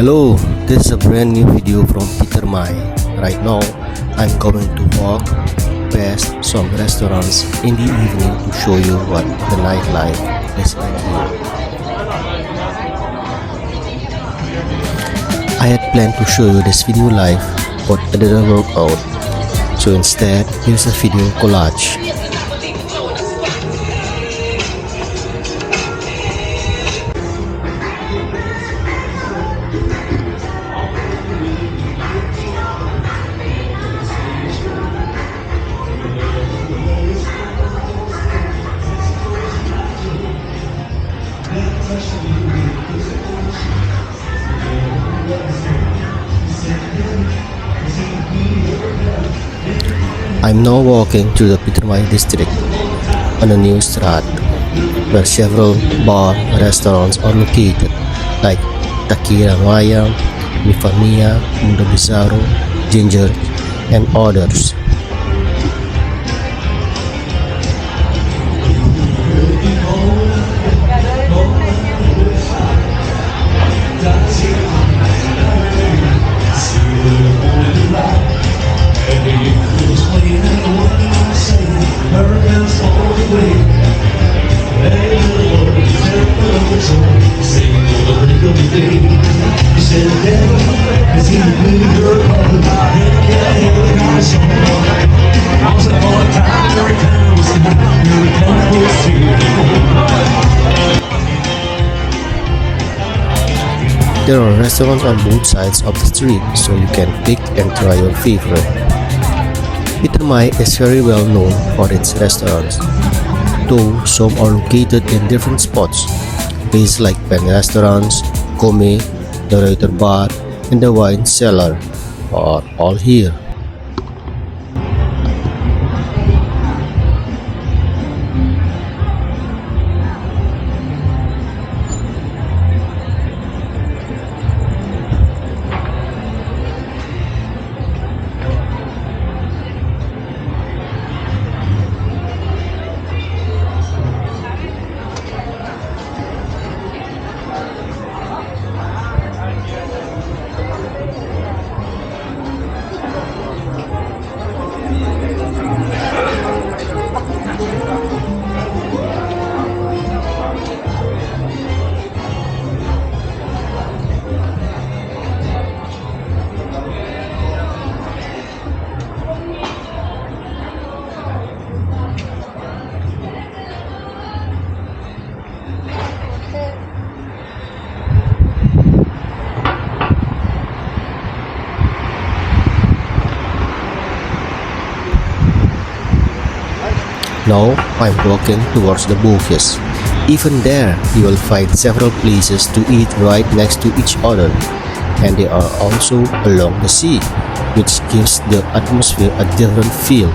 Hello, this is a brand new video from Pietermaai. Right now, I'm going to walk past some restaurants in the evening to show you what the nightlife is like here. I had planned to show you this video live, but it didn't work out. So instead, here's a video collage. I'm now walking through the Pietermaai district on a new street where several bar restaurants are located like Takira Maya, Mifamia, Mundo Bizarro, Ginger, and others. There are restaurants on both sides of the street, so you can pick and try your favorite. Pietermaai is very well known for its restaurants, though some are located in different spots. Places like Pen Restaurants, Come, the Reuter Bar, and the Wine Cellar are all here. Now I'm walking towards the Boogjes. Even there, you will find several places to eat right next to each other, and they are also along the sea, which gives the atmosphere a different feel.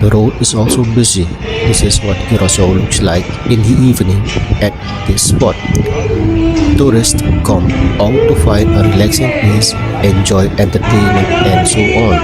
The road is also busy. This is what Curaçao looks like in the evening at this spot. Tourists come out to find a relaxing place, enjoy entertainment and so on.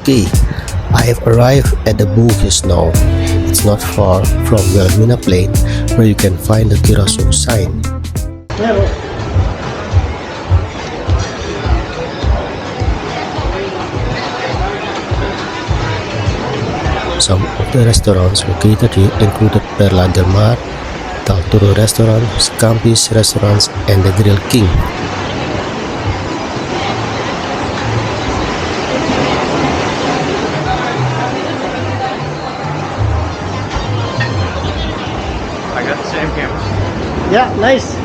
Okay, I have arrived at the Boogjes now. It's not far from Willemstad Plain where you can find the Curaçao sign. Some of the restaurants located here included Perla del Mar, Talturo Restaurant, Scampis Restaurants, and the Grill King. I got the same camera. Yeah, nice.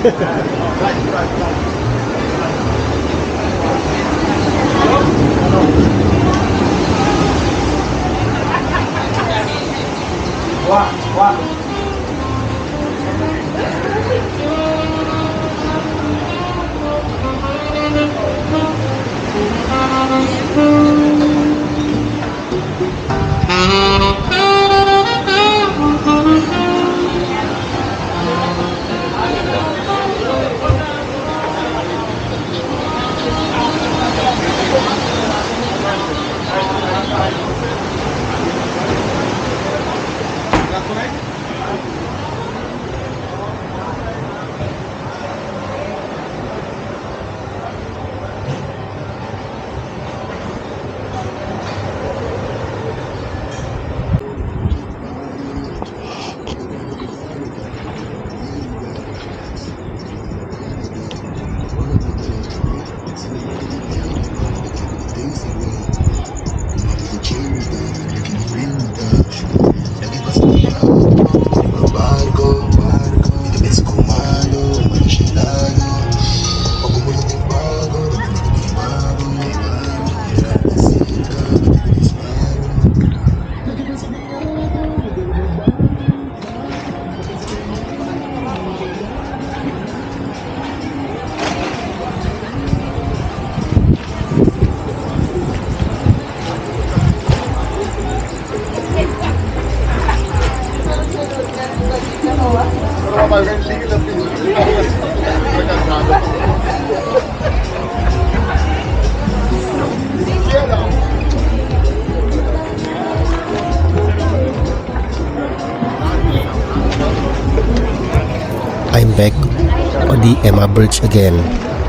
the Emma Bridge again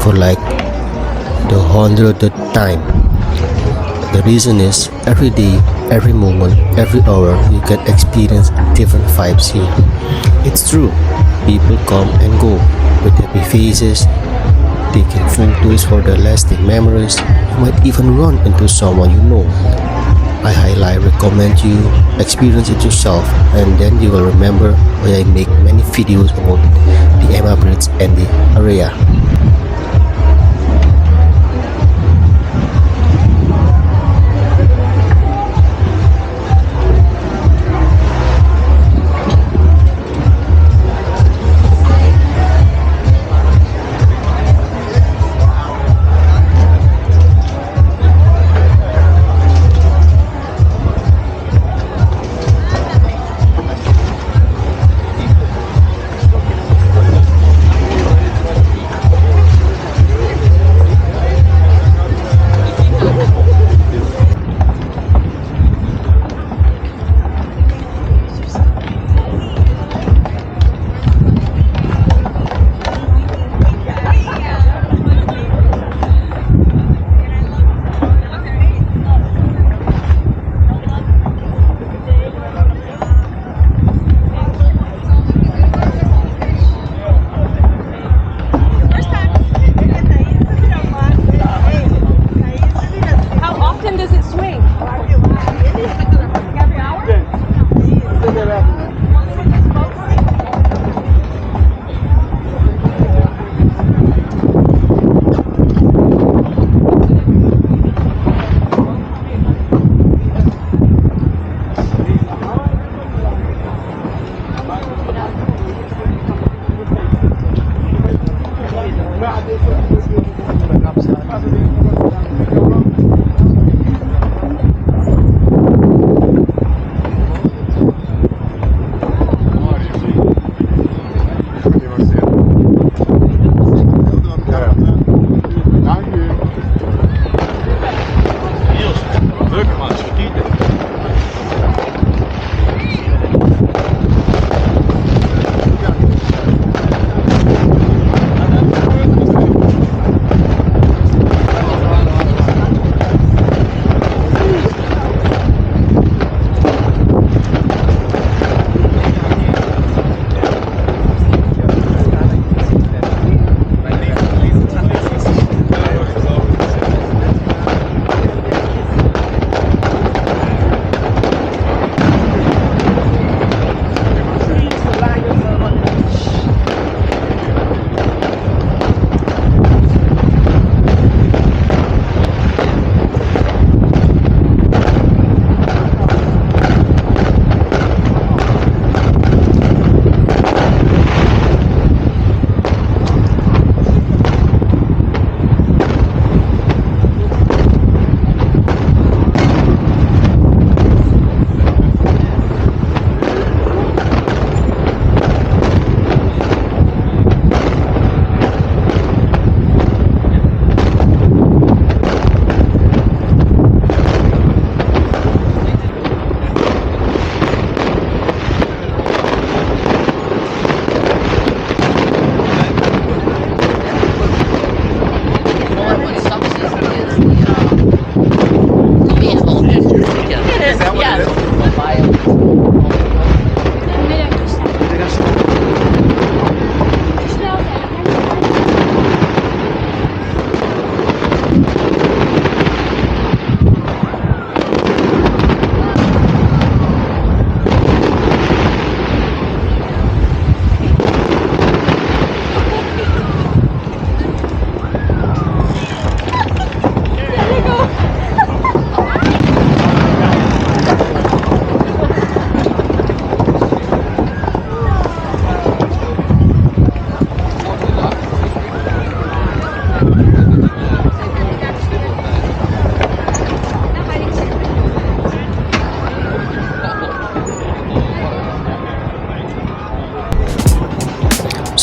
for like the 100th time. The reason is every day, every moment, every hour you can experience different vibes here. It's true, people come and go with happy faces, taking photos for their lasting memories. You might even run into someone you know. I highly recommend you experience it yourself, and then you will remember why I make many videos about the Emma Bridge and the area.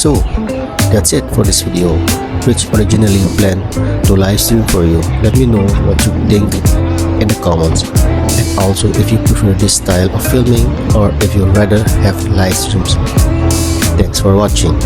So that's it for this video, which originally planned to live stream for you. Let me know what you think in the comments, and also if you prefer this style of filming or if you rather have live streams. Thanks for watching.